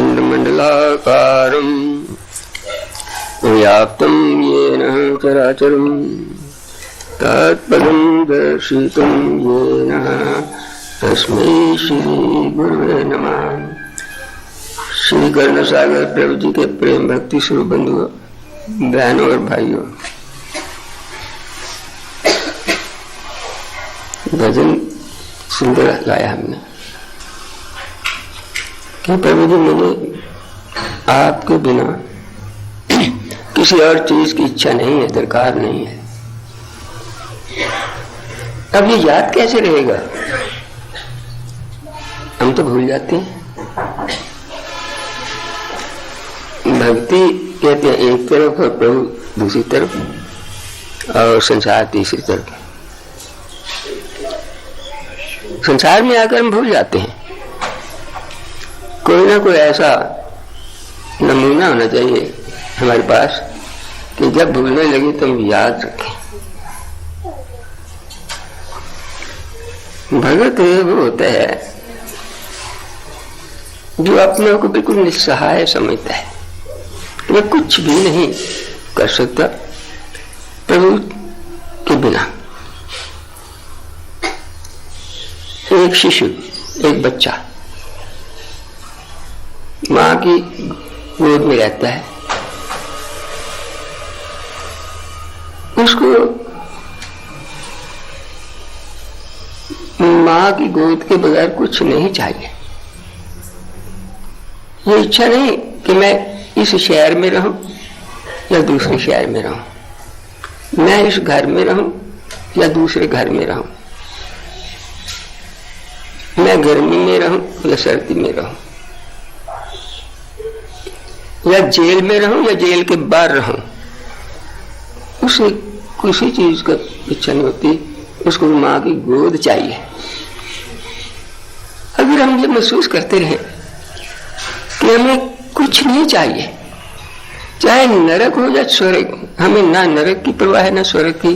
ब्रह्माण्डमण्डलाकारं व्याप्तं येन चराचरं तत्पदं दर्शितं येन तस्मै श्री गुरुवे नमः। श्री कर्णसागर प्रभु जी के प्रेम भक्ति स्वरूप बंधुओं, बहनों और भाइयों, भजन सुंदर गाया हमने कि प्रभु जी मैंने आपके बिना किसी और चीज की इच्छा नहीं है, दरकार नहीं है। अब ये याद कैसे रहेगा? हम तो भूल जाते हैं। भक्ति कहते हैं एक तरफ और प्रभु दूसरी तरफ और संसार तीसरी तरफ। संसार में आकर हम भूल जाते हैं। कोई ना कोई ऐसा नमूना होना चाहिए हमारे पास कि जब भूलने लगे तो हम याद रखें। भगत वो होता है जो अपने को बिल्कुल निस्सहाय समझता है, मैं कुछ भी नहीं कर सकता प्रभु के बिना। एक शिशु, एक बच्चा माँ की गोद में रहता है, उसको माँ की गोद के बगैर कुछ नहीं चाहिए। ये इच्छा नहीं कि मैं इस शहर में रहूं या दूसरे शहर में रहूं, मैं इस घर में रहूं या दूसरे घर में रहूं, मैं गर्मी में रहूं या सर्दी में रहूं, या जेल में रहूं या जेल के बाहर रहूं, उसे किसी चीज का इच्छा नहीं होती, उसको माँ की गोद चाहिए। अगर हम ये महसूस करते रहे कि हमें कुछ नहीं चाहिए, चाहे नरक हो या स्वर्ग, हमें ना नरक की परवाह है ना स्वर्ग की,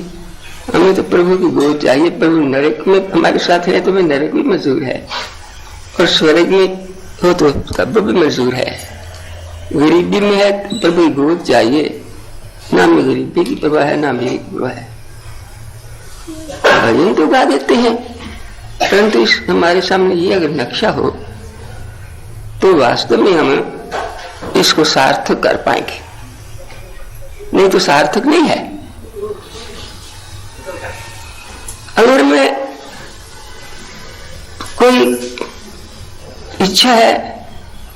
हमें तो प्रभु की गोद चाहिए। प्रभु नरक में हमारे साथ है तो हमें नरक भी मंजूर है, और स्वर्ग में हो तो तब भी मंजूर है। गरीबी में है तो प्रभु की गोद चाहिए, ना हमें गरीबी की परवाह है ना मेरी की परवाह है। भजन तो गा देते हैं, परंतु इस हमारे सामने ये अगर नक्शा हो तो वास्तव में हम इसको सार्थक कर पाएंगे, नहीं तो सार्थक नहीं है। अगर मैं कोई इच्छा है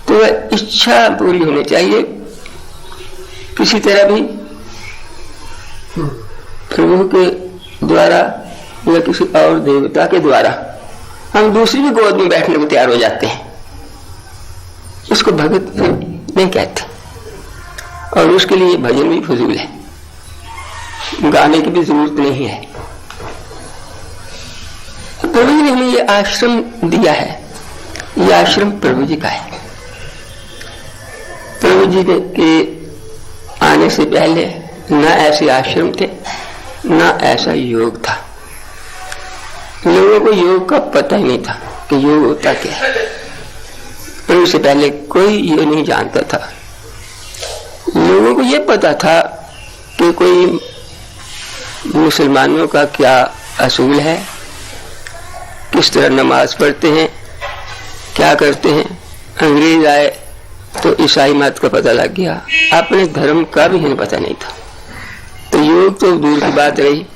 तो वह इच्छा पूरी होनी चाहिए किसी तरह भी, प्रभु के द्वारा या किसी और देवता के द्वारा। हम दूसरी भी गोद में बैठने को तैयार हो जाते हैं, उसको भगत नहीं कहते, और उसके लिए भजन भी फजूल है, गाने की भी जरूरत नहीं है। प्रभु जी ने हमें ये आश्रम दिया है, ये आश्रम प्रभु जी का है। प्रभु जी के आने से पहले ना ऐसे आश्रम थे, ना ऐसा योग था। लोगों को योग का पता ही नहीं था कि योग होता क्या है। प्रभु से पहले कोई ये नहीं जानता था। लोगों को ये पता था कि कोई मुसलमानों का क्या असूल है, किस तरह नमाज पढ़ते हैं, क्या करते हैं। अंग्रेज आए तो ईसाई मत का पता लग गया, अपने धर्म का भी हमें पता नहीं था। तो योग तो दूर की बात रही,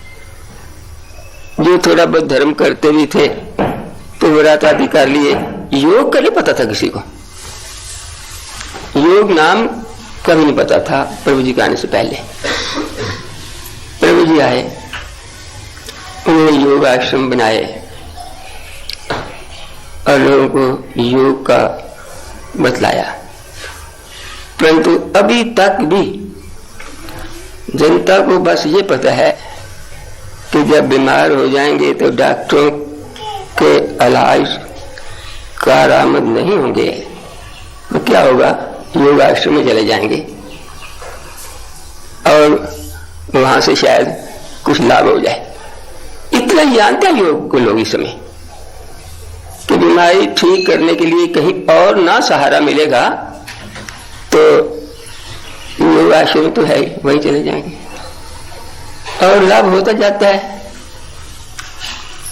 जो थोड़ा बहुत धर्म करते भी थे तो व्रत आदि कर लिए, योग का नहीं पता था किसी को। योग नाम कभी नहीं पता था प्रभु जी के आने से पहले। प्रभु जी आए, उन्होंने योग आश्रम बनाए और लोगों को योग का बतलाया। परंतु अभी तक भी जनता को बस ये पता है कि जब बीमार हो जाएंगे तो डॉक्टरों के इलाज कारआमद नहीं होंगे, तो क्या होगा, योग आश्रम में चले जाएंगे और वहां से शायद कुछ लाभ हो जाए। इतना ही जानते हैं योग को लोग इस समय कि बीमारी ठीक करने के लिए कहीं और ना सहारा मिलेगा तो योग आश्रम तो है, वहीं चले जाएंगे और लाभ होता जाता है,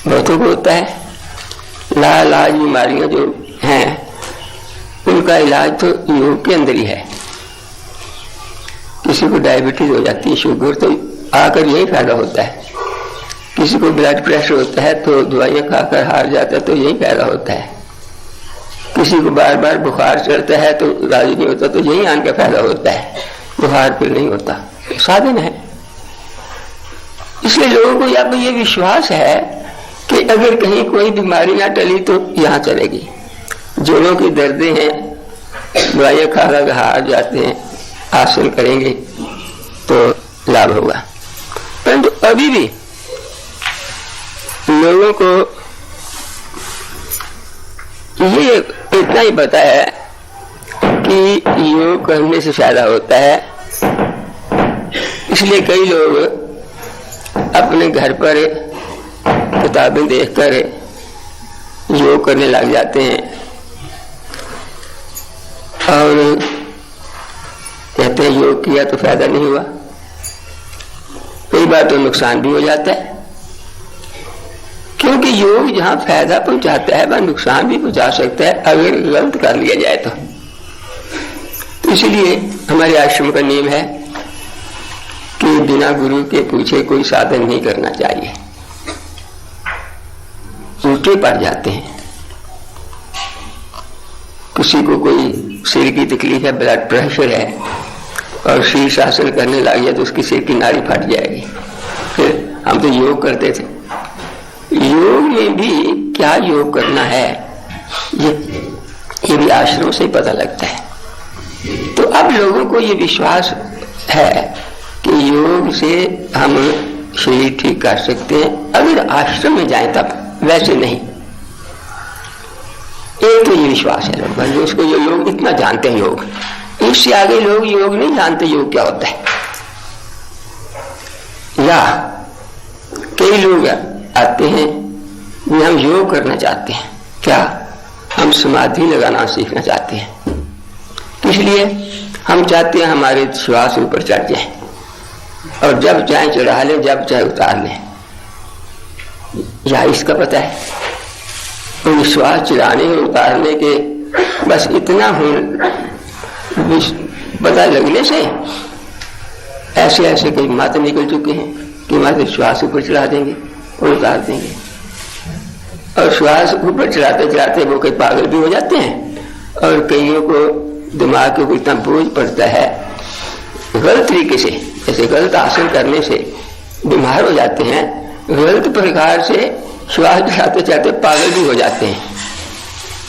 बहुतों को होता है। लाज बीमारियां जो हैं उनका इलाज तो योग के अंदर ही है। किसी को डायबिटीज हो जाती है, शुगर, तो आकर यही फायदा होता है। किसी को ब्लड प्रेशर होता है तो दवाइयां खाकर हार जाता है, तो यही फायदा होता है। किसी को बार बार बुखार चढ़ता है तो राजी नहीं होता, तो यही आने का फायदा होता है, बुखार फिर नहीं होता। साधन है। इसलिए लोगों को यहाँ पर यह विश्वास है कि अगर कहीं कोई बीमारी ना टली तो यहाँ चलेगी। जोड़ों की दर्दें हैं, दवाइयां खाकर हार जाते हैं, आसन करेंगे तो लाभ होगा। परंतु अभी भी लोगों को ये इतना ही पता है कि योग करने से फायदा होता है। इसलिए कई लोग अपने घर पर किताबें देखकर योग करने लग जाते हैं और कहते हैं योग किया तो फायदा नहीं हुआ। कई बार तो नुकसान भी हो जाता है, क्योंकि योग जहां फायदा पहुंचाता है वह नुकसान भी पहुंचा सकता है अगर गलत कर लिया जाए तो इसलिए हमारे आश्रम का नियम है कि बिना गुरु के पूछे कोई साधन नहीं करना चाहिए। उल्टे पड़ जाते हैं। किसी को कोई सिर की तकलीफ है, ब्लड प्रेशर है और शीर्षासन करने लग गया तो उसकी सिर की नाड़ी फट जाएगी। फिर हम तो योग करते थे। योग में भी क्या योग करना है ये भी आश्रम से ही पता लगता है। तो अब लोगों को ये विश्वास है कि योग से हम शरीर ठीक कर सकते हैं अगर आश्रम में जाएं तब, वैसे नहीं। एक तो ये विश्वास है लोग भाई, उसको ये लोग इतना जानते हैं योग, इससे आगे लोग योग नहीं जानते योग क्या होता है। या कई लोग आते हैं कि हम योग करना चाहते हैं, क्या हम समाधि लगाना सीखना चाहते हैं, इसलिए हम चाहते हैं हमारे श्वास ऊपर चढ़ जाए और जब चाहे चढ़ा ले, जब चाहे उतार ले। या इसका पता है तो विश्वास चढ़ाने और उतारने के बस इतना हो पता लगने से ऐसे ऐसे कई मत निकल चुके हैं कि मत श्वास ऊपर चढ़ा देंगे और उतार देंगे, और श्वास ऊपर चढ़ाते चढ़ाते वो कई पागल भी हो जाते हैं और कईयों को दिमाग के ऊपर इतना बोझ पड़ता है गलत तरीके से, जैसे गलत आसन करने से बीमार हो जाते हैं, गलत प्रकार से श्वास चढ़ाते चढ़ाते पागल भी हो जाते हैं।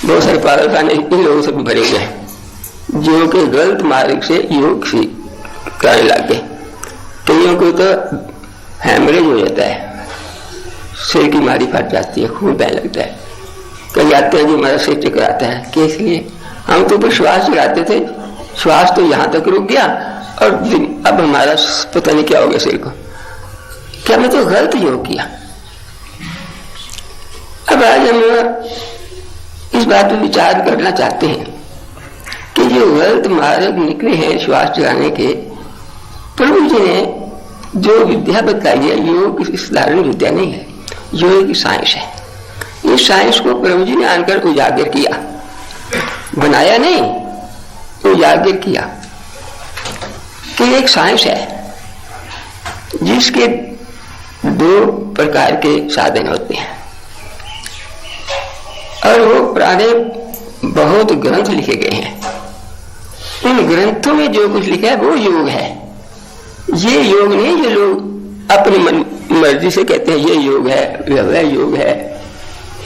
बहुत सारे पागल खाने इन लोगों से भी भरे हुए हैं जो कि गलत मार्ग से योग करने लग गए। कईयों को तो हैमरेज हो जाता है, सिर की मारी फट जाती है, खून बहने लगता है। कई आते हैं जो हमारा सिर चकराता है कि इसलिए हम तो श्वास चढ़ाते थे, श्वास तो यहाँ तक रुक गया और अब हमारा पता नहीं क्या हो गया सिर को, क्या मैं तो गलत योग किया। अब आज हम इस बात पर विचार करना चाहते हैं कि जो गलत मार्ग निकले हैं श्वास चढ़ाने के, प्रभु जी ने जो विद्या बताई है योग साधारण विद्या नहीं है, योग की साइंस है। इस साइंस को प्रभु जी ने आकर उजागर किया, बनाया नहीं, उजागर किया कि एक साइंस है जिसके दो प्रकार के साधन होते हैं और वो पुराने बहुत ग्रंथ लिखे गए हैं। उन ग्रंथों में जो कुछ लिखा है वो योग है। ये योग नहीं जो लोग अपनी मर्जी से कहते हैं ये योग है, वह योग है।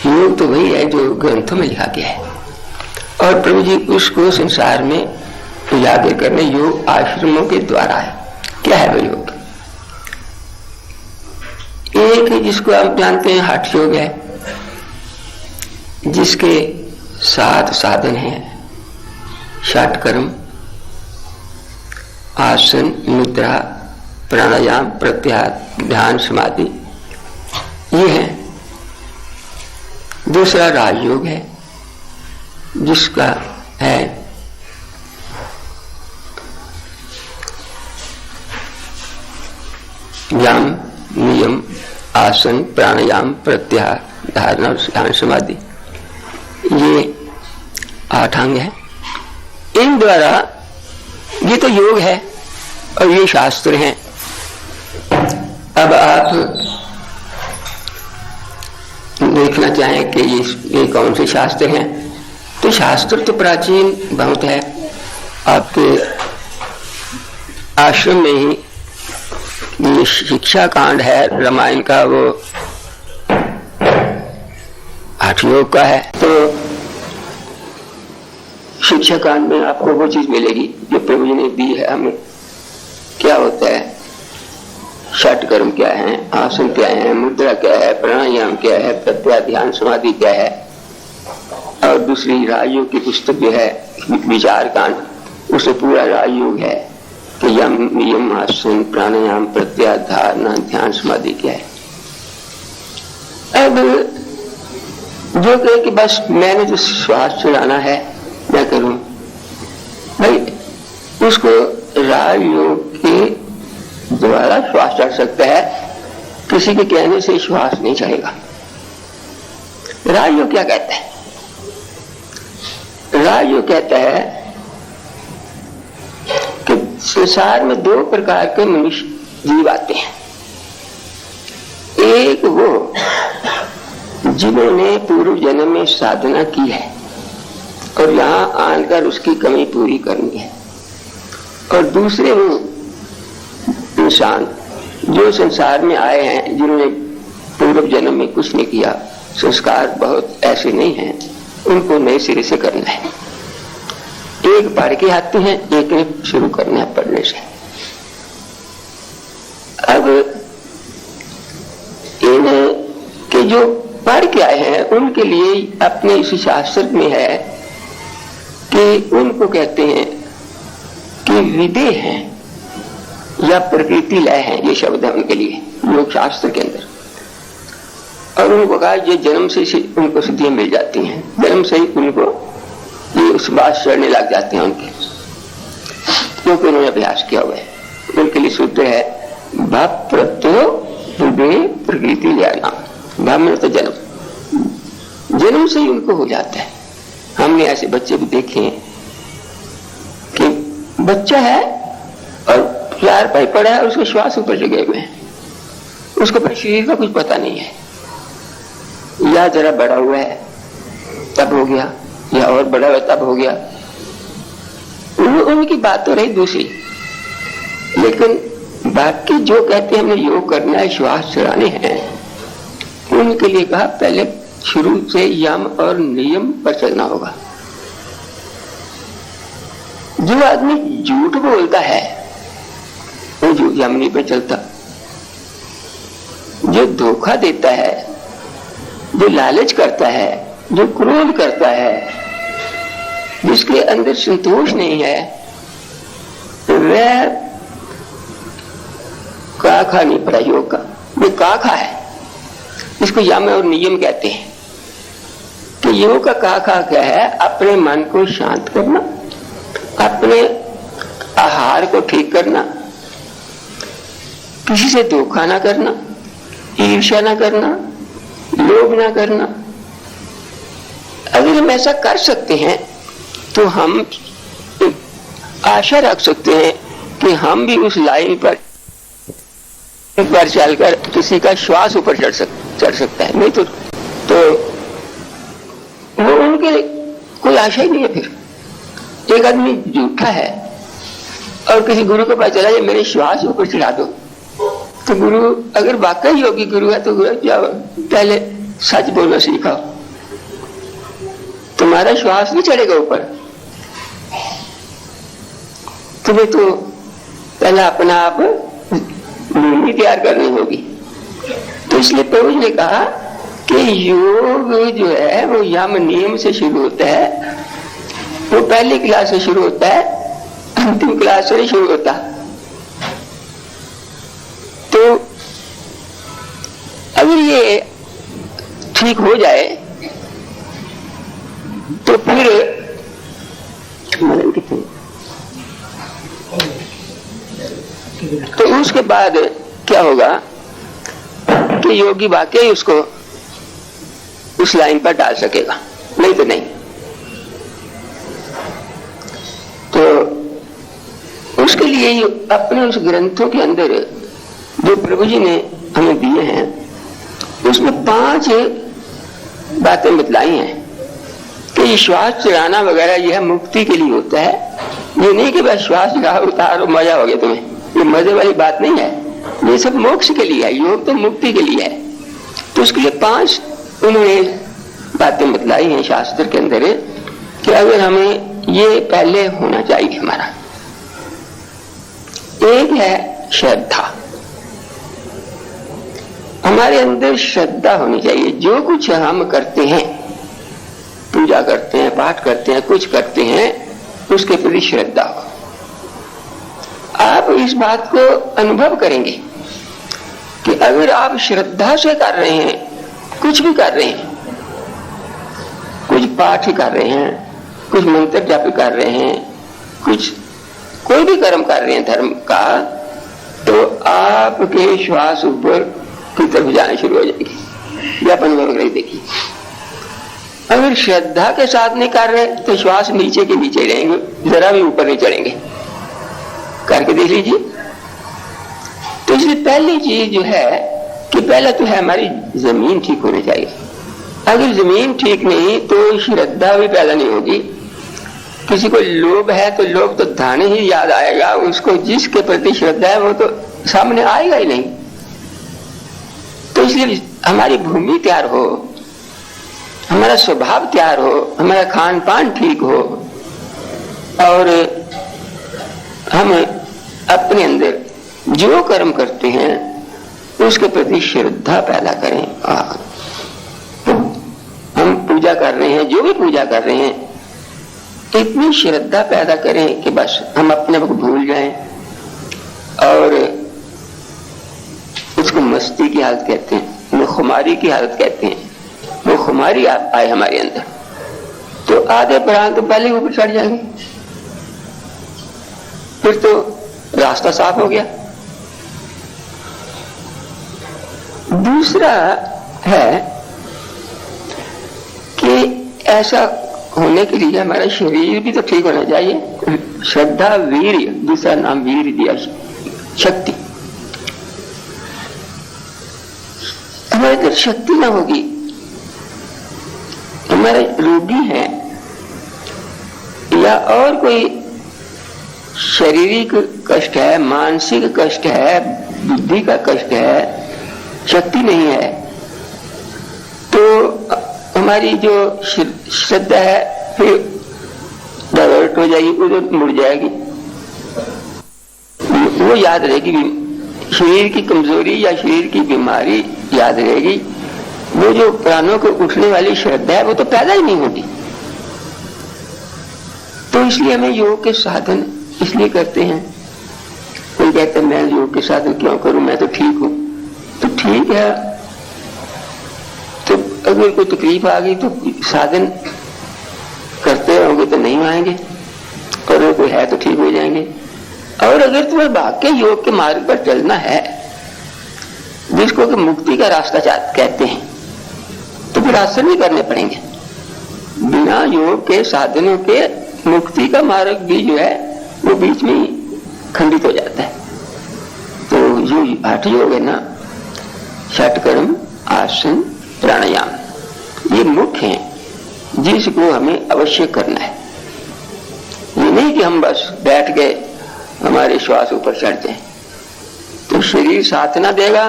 योग तो वही है जो ग्रंथों में लिखा गया है और प्रभु जी उसको संसार में उजागर करने योग आश्रमों के द्वारा है। क्या है वो योग? एक जिसको आप जानते हैं हठ योग है, जिसके 7 साधन हैं, षटकर्म, आसन, मुद्रा, प्राणायाम, प्रत्याहार, ध्यान, समाधि, ये है। दूसरा राजयोग है जिसका है यम, नियम, आसन, प्राणायाम, प्रत्याहार, धारणा और ध्यान समाधि, ये 8 अंग है। इन द्वारा, ये तो योग है और ये शास्त्र हैं। अब आप देखना चाहें कि ये कौन से शास्त्र हैं, तो शास्त्र तो प्राचीन बहुत है। आपके आश्रम में ही ये शिक्षा कांड है रामायण का, वो 8 योग का है। तो शिक्षा कांड में आपको वो चीज मिलेगी जो प्रभु जी ने दी है हमें। क्या होता है, षट कर्म क्या है, आसन क्या है, मुद्रा क्या है, प्राणायाम क्या है, प्रत्याहार, ध्यान, समाधि क्या है। और दूसरी राजयोग की पुस्तक जो है विचार कांड, उसमें पूरा राजयोग है कि यम, नियम, आसन, प्राणायाम, प्रत्याहार, धारणा, ध्यान, समाधि क्या है। अब जो कहे कि बस मैंने जो श्वास चलाना है मैं करूं, भाई उसको राजयोग के द्वारा श्वास चढ़ सकता है, किसी के कहने से श्वास नहीं चढ़ेगा। राजयोग क्या कहता है? राजयोग कहता है कि संसार में 2 प्रकार के मनुष्य जीव आते हैं। एक वो जिन्होंने पूर्व जन्म में साधना की है और यहां आकर उसकी कमी पूरी करनी है, और दूसरे वो इंसान जो संसार में आए हैं जिन्होंने पूर्व जन्म में कुछ नहीं किया, संस्कार बहुत ऐसे नहीं हैं, उनको नए सिरे से करना है। एक पढ़ के आते हैं, एक ने शुरू करना है पढ़ने से। अब इनके जो पढ़ के आए हैं उनके लिए अपने इसी शास्त्र में है कि उनको कहते हैं कि विदेह हैं या प्रकृति लय है, ये शब्द है उनके लिए योग शास्त्र के अंदर। और उनको कहा ये जन्म से उनको सिद्धियां मिल जाती हैं, जन्म से ही उनको ये उस बात चढ़ने लग जाते हैं उनके, क्योंकि उन्होंने अभ्यास किया हुआ है। उनके लिए सूत्र है भाव प्रत्ययो विदेह प्रकृति लय। भाव में तो जन्म से ही उनको हो जाता है। हमने ऐसे बच्चे भी देखे हैं कि बच्चा है और 4 पाई पड़ा है, उसके श्वास ऊपर जगे हुए हैं, उसको अपने शरीर का कुछ पता नहीं है। या जरा बड़ा हुआ है तब हो गया, या और बड़ा हुआ तब हो गया। उनकी बात तो रही दूसरी, लेकिन बाकी जो कहते हैं हमें योग करना है, श्वास चलाने हैं, उनके लिए कहा पहले शुरू से यम और नियम पर चलना होगा। जो आदमी झूठ बोलता है वो यम नहीं पे चलता। जो धोखा देता है, जो लालच करता है, जो क्रोध करता है, जिसके अंदर संतोष नहीं है, वह काखा नहीं पड़ा योग का। ये काखा है, इसको यम और नियम कहते हैं। तो योग का काखा क्या है? अपने मन को शांत करना, अपने आहार को ठीक करना, किसी से धोखा ना करना, ईर्ष्या ना करना, लोभ ना करना। अगर हम ऐसा कर सकते हैं तो हम आशा रख सकते हैं कि हम भी उस लाइन पर चलकर किसी का श्वास ऊपर चढ़ सकता है। नहीं तो वो उनके लिए कोई आशा ही नहीं है। फिर एक आदमी झूठा है और किसी गुरु को पता चला ये मेरे श्वास ऊपर चढ़ा दो, तो गुरु अगर वाकई योगी गुरु है तो गुरु जाओ पहले सच बोलना सीखाओ, तुम्हारा श्वास नहीं चढ़ेगा ऊपर, तुम्हें तो पहला अपना आप भूमि तैयार करनी होगी। तो इसलिए प्रभु जी ने कहा कि योग जो है वो यम नियम से शुरू होता है। वो पहली क्लास से शुरू होता है, अंतिम क्लास से नहीं शुरू होता। तो अगर ये ठीक हो जाए तो फिर तो उसके बाद क्या होगा कि योगी वाकई उसको उस लाइन पर डाल सकेगा, नहीं तो नहीं। तो उसके लिए अपने उस ग्रंथों के अंदर जो प्रभु जी ने हमें दिए हैं उसमें 5 बातें बतलाई हैं कि श्वास चढ़ाना वगैरह यह मुक्ति के लिए होता है। ये नहीं कि बस श्वास चढ़ाओ उतारो मजा हो गया तुम्हें, ये मजे वाली बात नहीं है। ये सब मोक्ष के लिए है, योग तो मुक्ति के लिए है। तो उसके लिए 5 उन्होंने बातें बतलाई हैं शास्त्र के अंदर कि अगर हमें ये पहले होना चाहिए हमारा। एक है श्रद्धा, हमारे अंदर श्रद्धा होनी चाहिए। जो कुछ हम करते हैं, पूजा करते हैं, पाठ करते हैं, कुछ करते हैं, उसके प्रति श्रद्धा हो। आप इस बात को अनुभव करेंगे कि अगर आप श्रद्धा से कर रहे हैं, कुछ भी कर रहे हैं, कुछ पाठ कर रहे हैं, कुछ मंत्र जाप कर रहे हैं, कुछ कोई भी कर्म कर रहे हैं धर्म का, तो आपके श्वास ऊपर की तरफ जाने शुरू हो जाएंगे। आप अनुभव करके देखिए। अगर श्रद्धा के साथ नहीं कर रहे तो श्वास नीचे के नीचे रहेंगे, जरा भी ऊपर नहीं चढ़ेंगे। करके देख लीजिए। तो इसलिए पहली चीज जो है कि पहला तो है हमारी जमीन ठीक होनी चाहिए। अगर जमीन ठीक नहीं तो श्रद्धा भी पैदा नहीं होगी। किसी को लोभ है तो लोभ तो दाने ही याद आएगा, उसको जिसके प्रति श्रद्धा है वो तो सामने आएगा ही नहीं। तो इसलिए हमारी भूमि तैयार हो, हमारा स्वभाव तैयार हो, हमारा खान पान ठीक हो और हम अपने अंदर जो कर्म करते हैं उसके प्रति श्रद्धा पैदा करें। हम पूजा कर रहे हैं, जो भी पूजा कर रहे हैं, इतनी श्रद्धा पैदा करें कि बस हम अपने को भूल जाएं और उसको मस्ती की हालत कहते हैं, खुमारी की हालत कहते हैं। वो खुमारी आए हमारे अंदर तो आधे प्राण तो पहले ऊपर चढ़ जाएंगे, फिर तो रास्ता साफ हो गया। दूसरा है कि ऐसा होने के लिए हमारा शरीर भी तो ठीक होना चाहिए। श्रद्धा वीर्य, दूसरा नाम वीर्य दिया, शक्ति। हमारे अंदर शक्ति ना होगी, हमारे रोगी हैं या और कोई शारीरिक कष्ट है, मानसिक कष्ट है, बुद्धि का कष्ट है, शक्ति नहीं है, तो हमारी जो श्रद्धा है फिर डाइवर्ट हो जाएगी, उधर मुड़ जाएगी। वो याद रहेगी, शरीर की कमजोरी या शरीर की बीमारी याद रहेगी। वो जो प्राणों को उठने वाली श्रद्धा है वो तो पैदा ही नहीं होती। तो इसलिए हमें योग के साधन इसलिए करते हैं। कोई कहता है मैं योग के साधन क्यों करूं, मैं तो ठीक हूं। तो ठीक है, तो अगर कोई तकलीफ आ गई तो साधन करते रहोगे तो नहीं आएंगे, और अगर कोई है तो ठीक हो जाएंगे। और अगर तुम्हें वाकई योग के मार्ग पर चलना है, जिसको कि मुक्ति का रास्ता कहते हैं, तो फिर आसन भी करने पड़ेंगे। बिना योग के साधनों के मुक्ति का मार्ग भी जो है वो बीच में ही खंडित हो जाता है। तो जो 8 योग है ना, षटकर्म, आसन, प्राणायाम, ये मुख्य हैं जिसको हमें अवश्य करना है। ये नहीं कि हम बस बैठ गए हमारे श्वास ऊपर चढ़ जाए। तो शरीर साथ ना देगा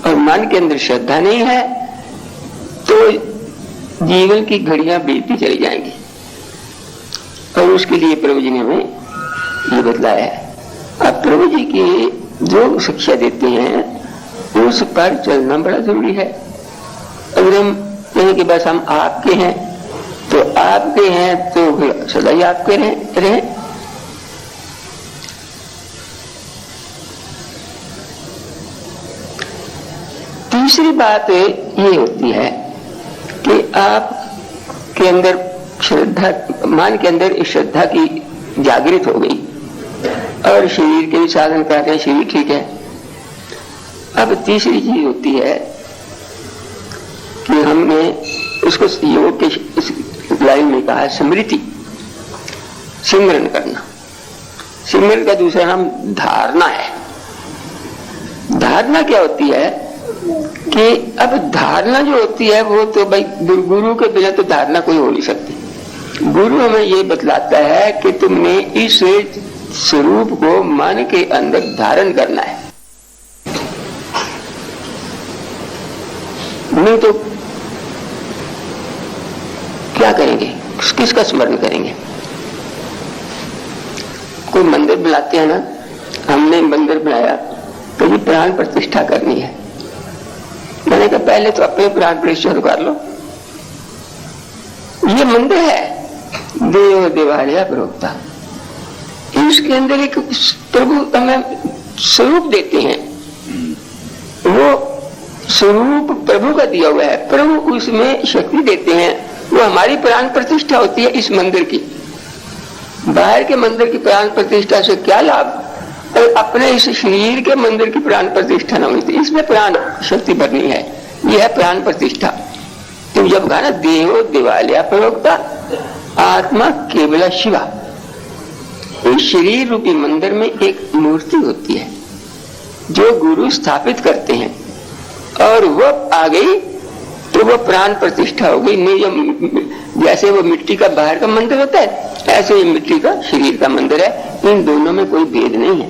और मन के अंदर श्रद्धा नहीं है तो जीवन की घड़ियां बीतती चली जाएंगी। और उसके लिए प्रभु जी ने हमें ये बतलाया है। अब प्रभु जी की जो शिक्षा देते हैं उस पर चलना बड़ा जरूरी है। अगर हम कहें कि बस हम आपके हैं तो आपके हैं तो फिर सदा ही आपके रहे। तीसरी बात ये होती है कि आप के अंदर श्रद्धा, मन के अंदर इस श्रद्धा की जागृत हो गई और शरीर के भी साधन कर रहे हैं, शरीर ठीक है, अब तीसरी चीज होती है कि हमने उसको योग के इस लाइन में कहा स्मृति, सिमरन करना। सिमरन का दूसरा नाम धारणा है। धारणा क्या होती है कि अब धारणा जो होती है वो तो भाई गुरु के बिना तो धारणा कोई हो नहीं सकती। गुरु हमें ये बतलाता है कि तुमने इस स्वरूप को मन के अंदर धारण करना है, नहीं तो क्या करेंगे, किसका स्मरण करेंगे। कोई मंदिर बनाते हैं ना, हमने मंदिर बनाया तो ये प्राण प्रतिष्ठा करनी है। मैंने कहा पहले तो अपने प्राण प्रतिष्ठा कर लो। ये मंदिर है, देव देवालय प्रोक्ता, इसके अंदर एक प्रभु हमें स्वरूप देते हैं, वो स्वरूप प्रभु का दिया हुआ है, प्रभु उसमें शक्ति देते हैं, वो हमारी प्राण प्रतिष्ठा होती है इस मंदिर की। बाहर के मंदिर की प्राण प्रतिष्ठा से क्या लाभ, और अपने इस शरीर के मंदिर की प्राण प्रतिष्ठा न हुई थी, इसमें प्राण शक्ति भरनी है, यह है प्राण प्रतिष्ठा। तुम जब कहा ना देहो दिवालिया प्रोक्ता आत्मा केवल शिवा, इस शरीर रूपी मंदिर में एक मूर्ति होती है जो गुरु स्थापित करते हैं, और वो आ गई तो वो प्राण प्रतिष्ठा हो गई। नहीं, जैसे वो मिट्टी का बाहर का मंदिर होता है ऐसे ही मिट्टी का शरीर का मंदिर है, इन दोनों में कोई भेद नहीं है।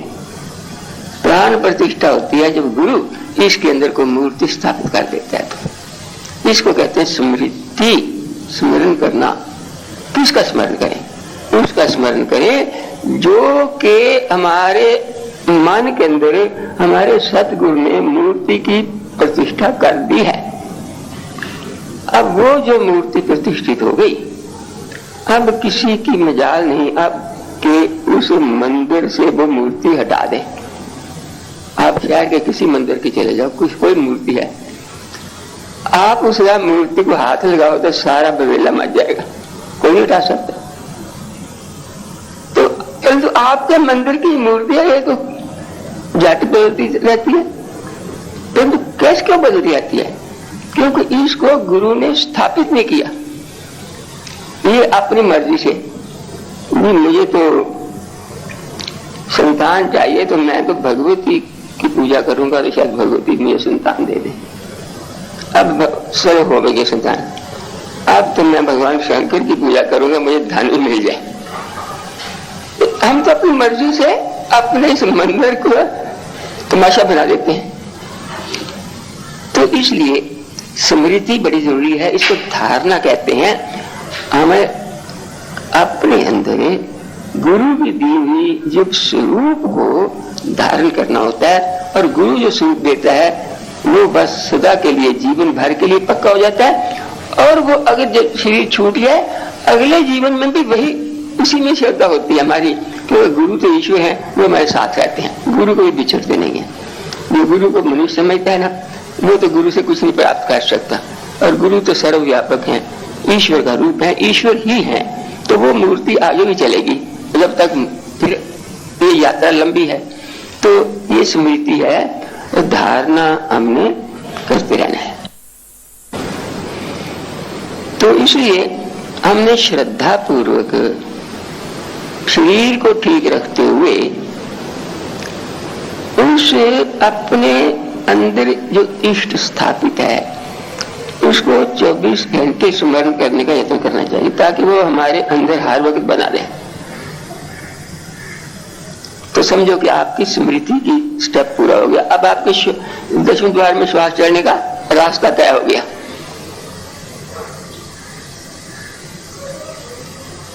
प्राण प्रतिष्ठा होती है जब गुरु इसके अंदर को मूर्ति स्थापित कर देता है, तो इसको कहते हैं स्मृति, स्मरण करना। किसका स्मरण करें, उसका स्मरण करें जो के हमारे मन के अंदर हमारे सतगुरु ने मूर्ति की प्रतिष्ठा कर दी है। अब वो जो मूर्ति प्रतिष्ठित हो गई, अब किसी की मजाल नहीं अब के उस मंदिर से वो मूर्ति हटा दे। आप शहर के किसी मंदिर के चले जाओ, कुछ कोई मूर्ति है, आप उस मूर्ति को हाथ लगाओ तो सारा बवेला मच जाएगा, कोई नहीं हटा सकता। तो आपके मंदिर की मूर्ति है, ये तो झट बदलती रहती है, परंतु कैसे क्यों बदलती रहती है, क्योंकि इसको गुरु ने स्थापित नहीं किया। ये अपनी मर्जी से, नहीं मुझे तो संतान चाहिए तो मैं तो भगवती की पूजा करूंगा तो शायद भगवती मुझे संतान दे दे। अब सर्व हो गई संतान, अब तो मैं भगवान शंकर की पूजा करूंगा मुझे धन ही मिल जाए। हम तो अपनी मर्जी से अपने इस मंदिर को तमाशा बना देते हैं। तो इसलिए स्मृति बड़ी जरूरी है, इसको धारणा कहते हैं। हमें अपने अंदर गुरु की दी हुई जो स्वरूप को धारण करना होता है, और गुरु जो स्वरूप देता है वो बस सदा के लिए जीवन भर के लिए पक्का हो जाता है। और वो अगर जब शरीर छूट जाए अगले जीवन में भी वही उसी में श्रद्धा होती है हमारी, क्योंकि गुरु तो ईश्वर है, वो हमारे साथ रहते हैं, गुरु को भी बिछड़ते नहीं है। जो गुरु को मनुष्य समझता है ना, वो तो गुरु से कुछ नहीं प्राप्त कर सकता, और गुरु तो सर्वव्यापक है, ईश्वर का रूप है, ईश्वर ही है। तो वो मूर्ति आगे भी चलेगी जब तक, फिर ये यात्रा लंबी है। तो ये स्मृति है, धारणा हमने करते रहना है। तो इसलिए हमने श्रद्धा पूर्वक शरीर को ठीक रखते हुए उसे अपने अंदर जो इष्ट स्थापित है उसको 24 घंटे स्मरण करने का यत्न करना चाहिए, ताकि वो हमारे अंदर हर वक्त बना रहे। तो समझो कि आपकी स्मृति की स्टेप पूरा हो गया। अब आपके 10वें द्वार में श्वास चढ़ने का रास्ता तय हो गया।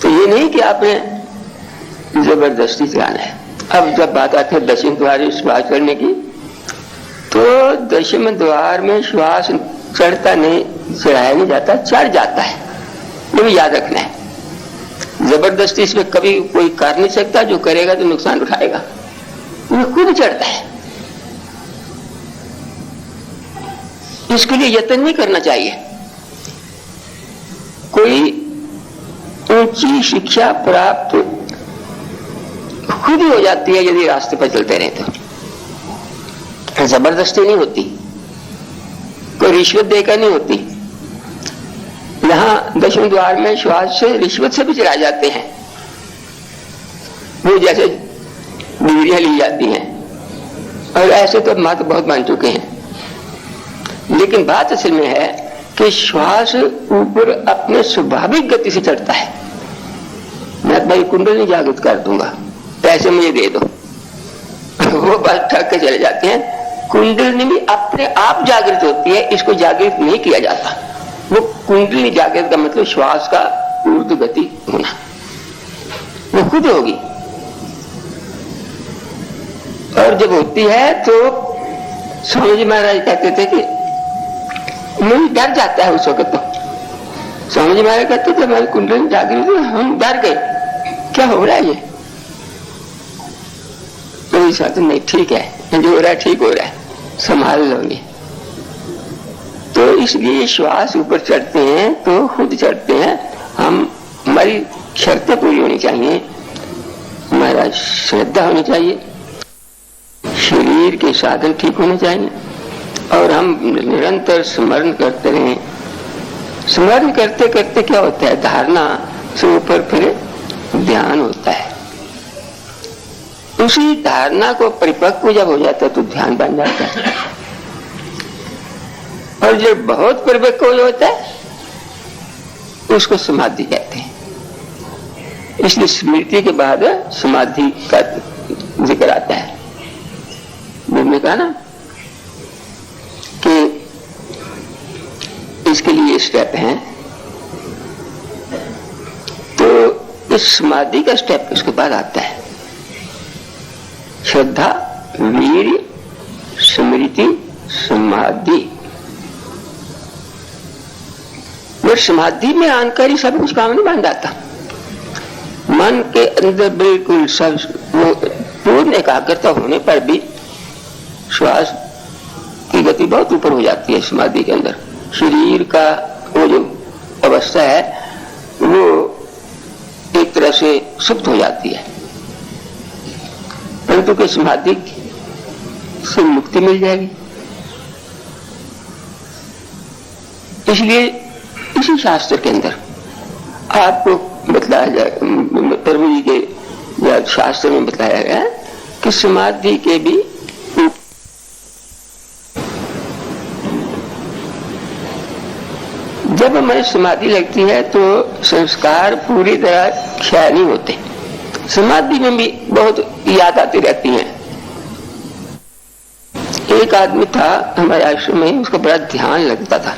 तो ये नहीं कि आपने जबरदस्ती चलाना है। अब जब बात आती है 10वें द्वार में श्वास चढ़ने की, तो 10वें द्वार में श्वास चढ़ता नहीं, चढ़ाया नहीं जाता, चढ़ जाता है। ये भी याद रखना है। जबरदस्ती इसमें कभी कोई कर नहीं सकता, जो करेगा तो नुकसान उठाएगा। वो खुद चढ़ता है, इसके लिए यत्न नहीं करना चाहिए। कोई ऊंची शिक्षा प्राप्त खुद ही हो जाती है यदि रास्ते पर चलते रहे तो। जबरदस्ती नहीं होती, कोई रिश्वत देकर नहीं होती। यहाँ दशम द्वार में श्वास से रिश्वत से भी चला जाते हैं, वो जैसे डिग्रियां ली जाती हैं, और ऐसे तो मात बहुत मान चुके हैं। लेकिन बात असल में है कि श्वास ऊपर अपने स्वाभाविक गति से चढ़ता है। मैं भाई कुंडली जागृत कर दूंगा, पैसे मुझे दे दो, वो बात थक के चले जाते हैं। कुंडली भी अपने आप जागृत होती है, इसको जागृत नहीं किया जाता। वो कुंडली जागृत का मतलब श्वास का ऊर्ध्व गति होना, वो खुद होगी। और जब होती है तो स्वामी जी महाराज कहते थे कि मुझे डर जाता है उस वक्त। तो स्वामी जी महाराज कहते थे हमारी कुंडली जागृत है, हम डर गए, क्या हो रहा है ये? तो ऐसा तो नहीं, ठीक है, जो हो रहा है ठीक हो रहा है, संभाल लोगे। तो इसलिए श्वास ऊपर चढ़ते हैं तो खुद चढ़ते हैं। हम हमारी शर्तें पूरी होनी चाहिए, हमारा श्रद्धा होनी चाहिए, शरीर के साधन ठीक होने चाहिए, और हम निरंतर स्मरण करते रहें। स्मरण करते करते क्या होता है, धारणा से ऊपर फिर ध्यान होता है। उसी धारणा को परिपक्व जब हो जाता है तो ध्यान बन जाता है, और जब बहुत परिपक्व हो जाता है उसको समाधि कहते हैं। इसलिए स्मृति के बाद समाधि का जिक्र आता है। मैंने कहा ना कि इसके लिए स्टेप हैं, तो इस समाधि का स्टेप उसके बाद आता है श्रद्धा, वीर्य, स्मृति, समाधि। और समाधि में आकर ही सब कुछ काम नहीं बन जाता। मन के अंदर बिल्कुल सब वो पूर्ण एकाग्रता होने पर भी श्वास की गति बहुत ऊपर हो जाती है। समाधि के अंदर शरीर का वो जो अवस्था है वो एक तरह से सुप्त हो जाती है, परंतु कि समाधि से मुक्ति मिल जाएगी। इसलिए इसी शास्त्र के अंदर आपको बतलाया जाए, प्रभु जी के या शास्त्र में बताया गया है कि समाधि के भी जब हमारी समाधि लगती है तो संस्कार पूरी तरह क्षय नहीं होते। समाधि में भी बहुत याद आती रहती हैं। एक आदमी था हमारे आश्रम में, उसको बड़ा ध्यान लगता था,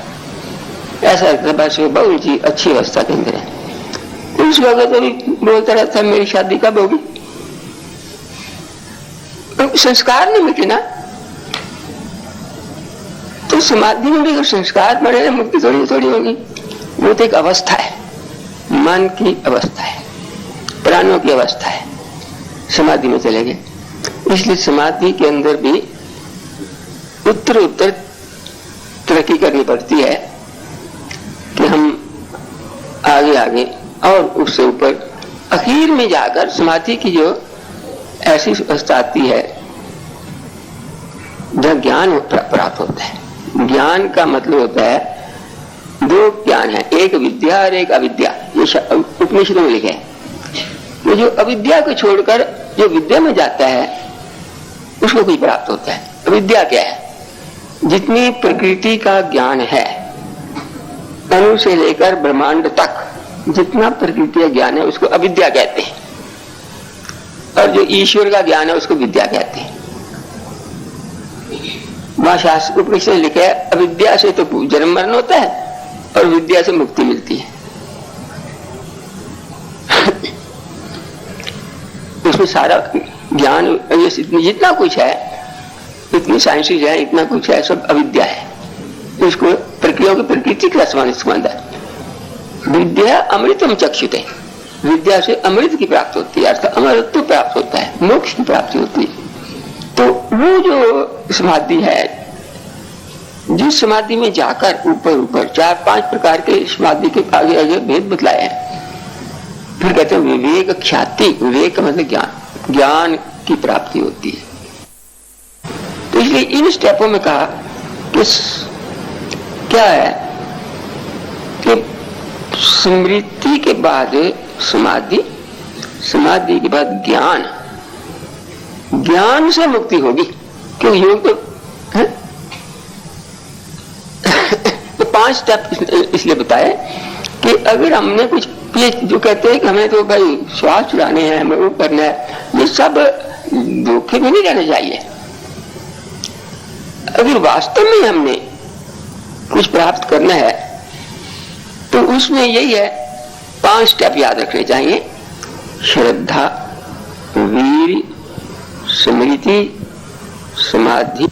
ऐसा लगता बस वो बहुत ही अच्छी अवस्था के अंदर है। उस वक्त तो भी बोलता रहता मेरी शादी कब होगी। तो संस्कार नहीं मिटे ना, तो समाधि में भी अगर संस्कार बढ़े मुक्ति थोड़ी थोड़ी होगी। वो तो एक अवस्था है, मन की अवस्था है, प्राणों की अवस्था है। समाधि में चले गए, इसलिए समाधि के अंदर भी उत्तर उत्तर तरक्की करनी पड़ती है कि हम आगे आगे और उससे ऊपर आखिर में जाकर समाधि की जो ऐसी अवस्था आती है जहाँ ज्ञान प्राप्त होता है। ज्ञान का मतलब होता है दो ज्ञान है, एक विद्या और एक अविद्या। ये उपनिषदों में लिखे है। तो जो अविद्या को छोड़कर जो विद्या में जाता है उसको भी प्राप्त होता है। अविद्या क्या है? जितनी प्रकृति का ज्ञान है, अणु से लेकर ब्रह्मांड तक जितना प्रकृति का ज्ञान है उसको अविद्या कहते हैं, और जो ईश्वर का ज्ञान है उसको विद्या कहते हैं। वहां शास्त्र उपनिषद में लिखा है अविद्या से तो जन्म मरण होता है और विद्या से मुक्ति मिलती है। उसमें सारा ज्ञान जितना कुछ है, इतनी साइंसेज है, इतना कुछ है, सब अविद्या है। इसको प्रक्रियाओं की प्रकृति का संबंध है। विद्या अमृतम चक्षुते, विद्या से अमृत की प्राप्ति होती है, अर्थात अमृतत्व प्राप्त होता है, मोक्ष की प्राप्ति होती है। तो वो जो समाधि है, जिस समाधि में जाकर ऊपर ऊपर 4-5 प्रकार के समाधि के आगे आगे भेद बतलाए हैं। फिर कहते हैं विवेक ख्याति, विवेक का मतलब ज्ञान, ज्ञान की प्राप्ति होती है। तो इसलिए इसलिए इन स्टेपों में कहा कि क्या है कि स्मृति के बाद समाधि, समाधि के बाद ज्ञान, ज्ञान से मुक्ति होगी। क्योंकि योग तो है तो 5 स्टेप इसलिए बताए कि अगर हमने कुछ जो कहते हैं कि हमें तो भाई श्वास चुराने हैं, हमें वो करना है, ये सब धोखे में नहीं रहना चाहिए। अगर वास्तव में हमने कुछ प्राप्त करना है तो उसमें यही है, 5 स्टेप याद रखने चाहिए। श्रद्धा, वीर, स्मृति, समाधि,